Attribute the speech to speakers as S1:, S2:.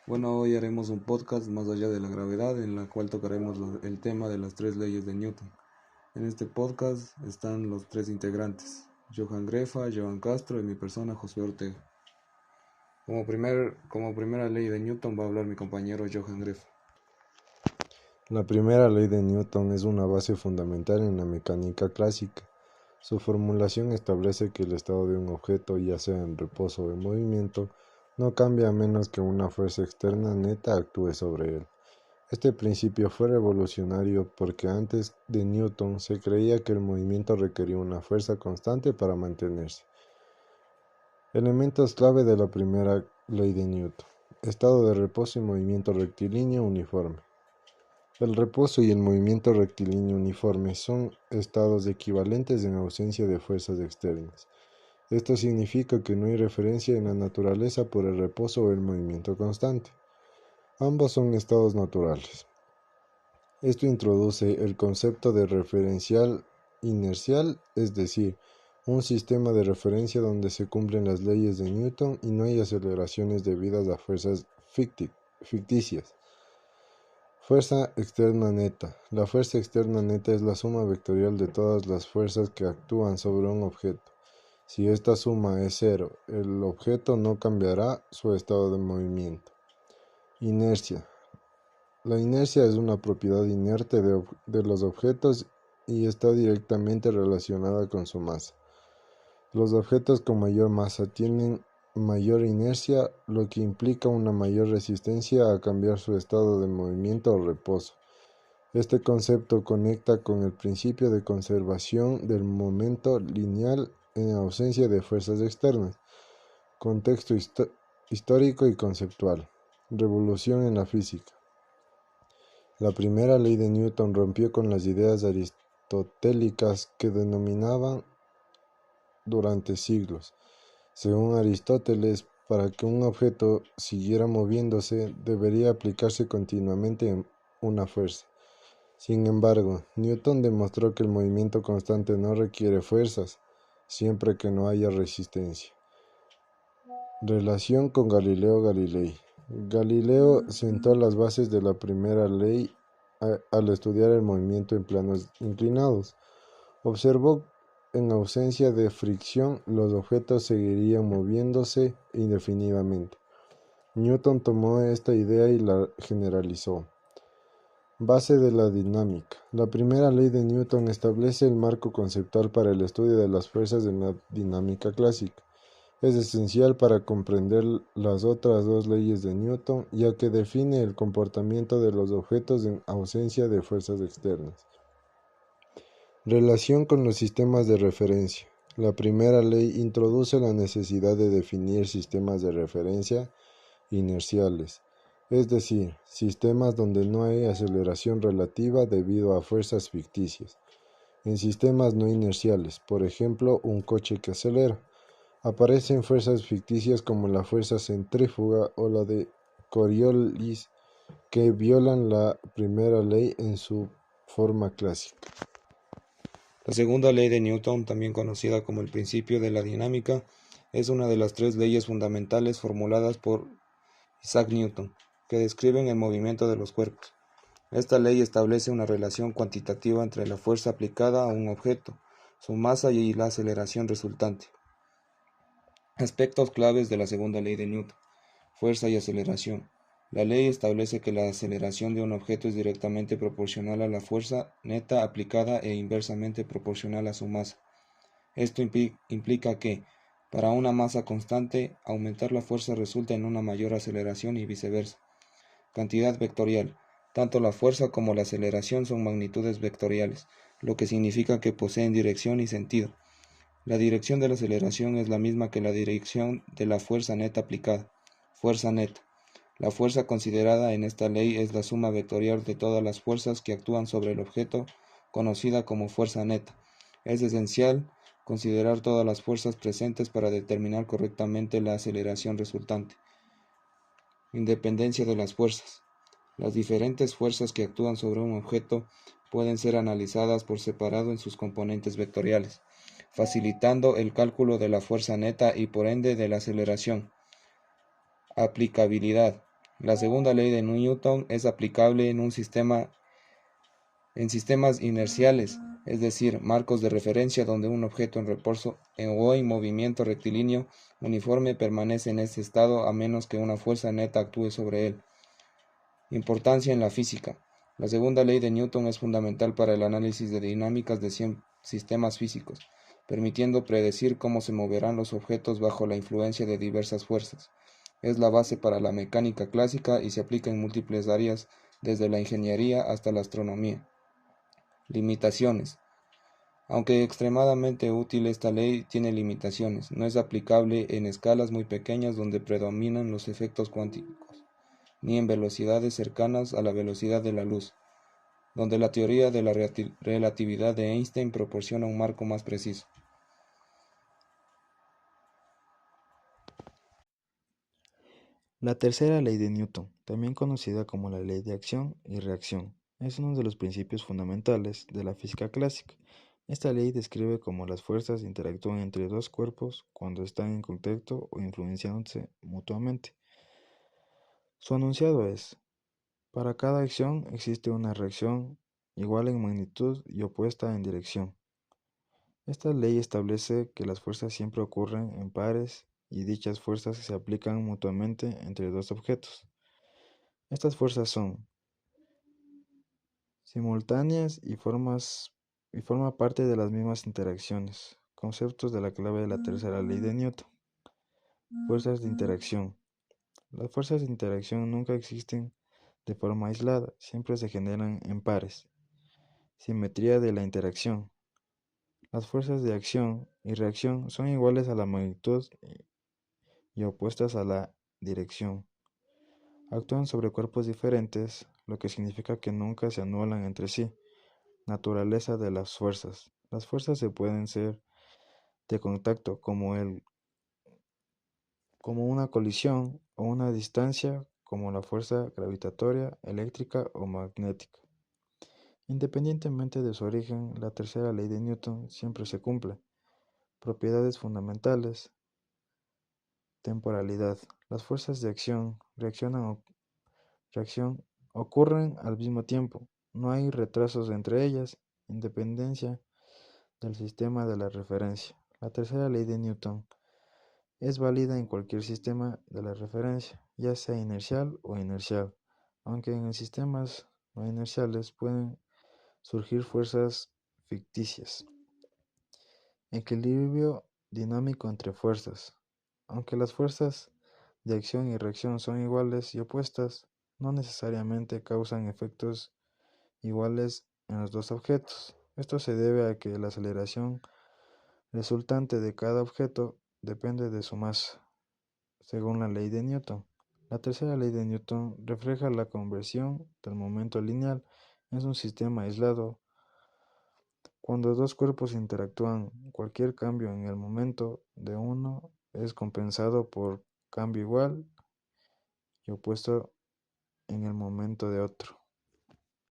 S1: Bueno, hoy haremos un podcast más allá de la gravedad, en la cual tocaremos el tema de las tres leyes de Newton. En este podcast están los tres integrantes, Johan Grefa, Joan Castro y mi persona, José Ortega. Como primera ley de Newton va a hablar mi compañero Johan Grefa.
S2: La primera ley de Newton es una base fundamental en la mecánica clásica. Su formulación establece que el estado de un objeto, ya sea en reposo o en movimiento, no cambia a menos que una fuerza externa neta actúe sobre él. Este principio fue revolucionario porque antes de Newton se creía que el movimiento requería una fuerza constante para mantenerse. Elementos clave de la primera ley de Newton: estado de reposo y movimiento rectilíneo uniforme. El reposo y el movimiento rectilíneo uniforme son estados equivalentes en ausencia de fuerzas externas. Esto significa que no hay referencia en la naturaleza por el reposo o el movimiento constante. Ambos son estados naturales. Esto introduce el concepto de referencial inercial, es decir, un sistema de referencia donde se cumplen las leyes de Newton y no hay aceleraciones debidas a fuerzas ficticias. Fuerza externa neta. La fuerza externa neta es la suma vectorial de todas las fuerzas que actúan sobre un objeto. Si esta suma es cero, el objeto no cambiará su estado de movimiento. Inercia. La inercia es una propiedad inerte de los objetos y está directamente relacionada con su masa. Los objetos con mayor masa tienen mayor inercia, lo que implica una mayor resistencia a cambiar su estado de movimiento o reposo. Este concepto conecta con el principio de conservación del momento lineal en ausencia de fuerzas externas. Contexto histórico y conceptual. Revolución en la física. La primera ley de Newton rompió con las ideas aristotélicas que dominaban durante siglos. Según Aristóteles, para que un objeto siguiera moviéndose, debería aplicarse continuamente una fuerza. Sin embargo, Newton demostró que el movimiento constante no requiere fuerzas, siempre que no haya resistencia. Relación con Galileo Galilei. Galileo sentó las bases de la primera ley al estudiar el movimiento en planos inclinados. Observó en ausencia de fricción los objetos seguirían moviéndose indefinidamente. Newton tomó esta idea y la generalizó. Base de la dinámica. La primera ley de Newton establece el marco conceptual para el estudio de las fuerzas en la dinámica clásica. Es esencial para comprender las otras dos leyes de Newton, ya que define el comportamiento de los objetos en ausencia de fuerzas externas. Relación con los sistemas de referencia. La primera ley introduce la necesidad de definir sistemas de referencia inerciales, es decir, sistemas donde no hay aceleración relativa debido a fuerzas ficticias. En sistemas no inerciales, por ejemplo, un coche que acelera, aparecen fuerzas ficticias como la fuerza centrífuga o la de Coriolis que violan la primera ley en su forma clásica.
S1: La segunda ley de Newton, también conocida como el principio de la dinámica, es una de las tres leyes fundamentales formuladas por Isaac Newton, que describen el movimiento de los cuerpos. Esta ley establece una relación cuantitativa entre la fuerza aplicada a un objeto, su masa y la aceleración resultante. Aspectos claves de la segunda ley de Newton: fuerza y aceleración. La ley establece que la aceleración de un objeto es directamente proporcional a la fuerza neta aplicada e inversamente proporcional a su masa. Esto implica que, para una masa constante, aumentar la fuerza resulta en una mayor aceleración y viceversa. Cantidad vectorial. Tanto la fuerza como la aceleración son magnitudes vectoriales, lo que significa que poseen dirección y sentido. La dirección de la aceleración es la misma que la dirección de la fuerza neta aplicada. Fuerza neta. La fuerza considerada en esta ley es la suma vectorial de todas las fuerzas que actúan sobre el objeto, conocida como fuerza neta. Es esencial considerar todas las fuerzas presentes para determinar correctamente la aceleración resultante. Independencia de las fuerzas. Las diferentes fuerzas que actúan sobre un objeto pueden ser analizadas por separado en sus componentes vectoriales, facilitando el cálculo de la fuerza neta y por ende de la aceleración. Aplicabilidad. La segunda ley de Newton es aplicable en sistemas inerciales, es decir, marcos de referencia donde un objeto en reposo o en movimiento rectilíneo uniforme permanece en ese estado a menos que una fuerza neta actúe sobre él. Importancia en la física. La segunda ley de Newton es fundamental para el análisis de dinámicas de sistemas físicos, permitiendo predecir cómo se moverán los objetos bajo la influencia de diversas fuerzas. Es la base para la mecánica clásica y se aplica en múltiples áreas, desde la ingeniería hasta la astronomía. Limitaciones. Aunque extremadamente útil, esta ley tiene limitaciones. No es aplicable en escalas muy pequeñas donde predominan los efectos cuánticos, ni en velocidades cercanas a la velocidad de la luz, donde la teoría de la relatividad de Einstein proporciona un marco más preciso.
S3: La tercera ley de Newton, también conocida como la ley de acción y reacción, es uno de los principios fundamentales de la física clásica. Esta ley describe cómo las fuerzas interactúan entre dos cuerpos cuando están en contacto o influenciándose mutuamente. Su enunciado es: para cada acción existe una reacción igual en magnitud y opuesta en dirección. Esta ley establece que las fuerzas siempre ocurren en pares y dichas fuerzas se aplican mutuamente entre dos objetos. Estas fuerzas son simultáneas y forma parte de las mismas interacciones, conceptos de la clave de la tercera ley de Newton. Fuerzas de interacción. Las fuerzas de interacción nunca existen de forma aislada, siempre se generan en pares. Simetría de la interacción. Las fuerzas de acción y reacción son iguales a la magnitud y opuestas a la dirección. Actúan sobre cuerpos diferentes, lo que significa que nunca se anulan entre sí. Naturaleza de las fuerzas. Las fuerzas se pueden ser de contacto, como una colisión, o una distancia, como la fuerza gravitatoria, eléctrica o magnética. Independientemente de su origen, la tercera ley de Newton siempre se cumple. Propiedades fundamentales. Temporalidad. Las fuerzas de reacción ocurren al mismo tiempo. No hay retrasos entre ellas. Independencia del sistema de la referencia. La tercera ley de Newton es válida en cualquier sistema de la referencia, ya sea inercial o inercial, aunque en sistemas no inerciales pueden surgir fuerzas ficticias. Equilibrio dinámico entre fuerzas. Aunque las fuerzas de acción y reacción son iguales y opuestas, no necesariamente causan efectos iguales en los dos objetos. Esto se debe a que la aceleración resultante de cada objeto depende de su masa, según la ley de Newton. La tercera ley de Newton refleja la conversión del momento lineal en un sistema aislado. Cuando dos cuerpos interactúan, cualquier cambio en el momento de uno es compensado por cambio igual y opuesto en el momento de otro.